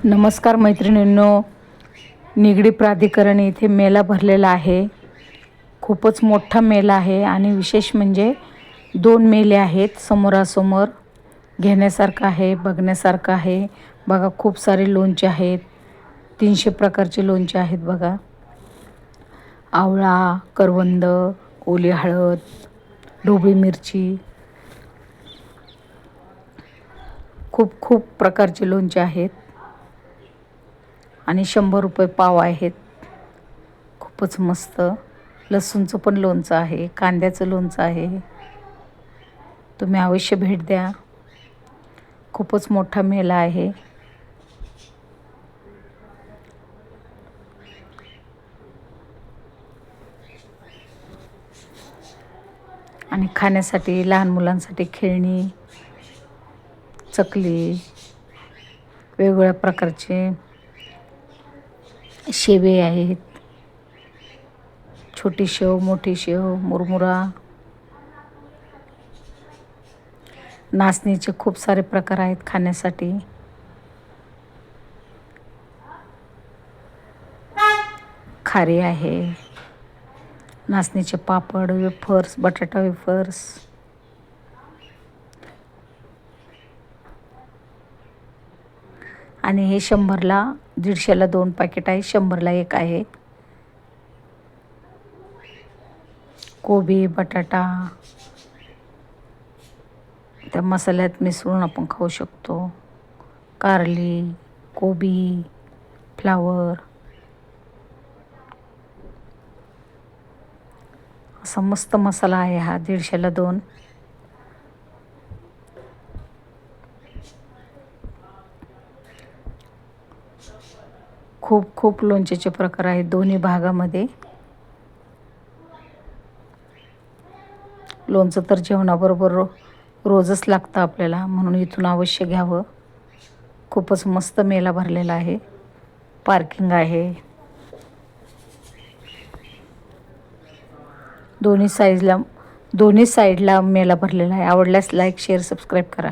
नमस्कार मैत्रिणींनो, निगडी प्राधिकरण येथे मेळा भरलेला आहे. खूपच मोठा मेळा आहे आणि विशेष म्हणजे 2 मेळे आहेत समोरासमोर. घेण्यासारखं आहे, बघण्यासारखं आहे. बघा खूप सारे लोणचे आहेत. 300 प्रकारचे लोणचे आहेत बघा. आवळा, करवंद, ओली हळद, ढोबळी मिरची, खूप खूप प्रकारचे लोणचे आहेत आणि 100 रुपये पाव आहेत. खूपच मस्त. लसूणचं पण लोणचं आहे, कांद्याचं लोणचं आहे. तुम्ही अवश्य भेट द्या. खूपच मोठा मेळा आहे. आणि खाण्यासाठी लहान मुलांसाठी खेळणी, चकली, वेगवेगळ्या प्रकारचे शेवे आहेत. छोटी शेव, मोठी शेव, मुरमुरा, नाचणीचे खूप सारे प्रकार आहेत खाण्यासाठी. खारी आहे, नाचणीचे पापड, वेफर्स, बटाटा वेफर्स, आणि हे 100ला, 150ला 2 पॅकेट आहे, 100ला 1 आहे. कोबी, बटाटा त्या मसाल्यात मिसळून आपण खाऊ शकतो. कारली, कोबी, फ्लावर, असा मस्त मसाला आहे हा. 150ला 2. खूप खूप लोणच्याचे प्रकार आहेत दोन्ही भागामध्ये. लोणचं तर जेवणाबरोबर रोजच लागतं आपल्याला, म्हणून इथून अवश्य घ्यावं. खूपच मस्त मेळा भरलेला आहे. पार्किंग आहे. दोन्ही साईडला मेळा भरलेला आहे. आवडल्यास लाईक, शेअर, सबस्क्राईब करा.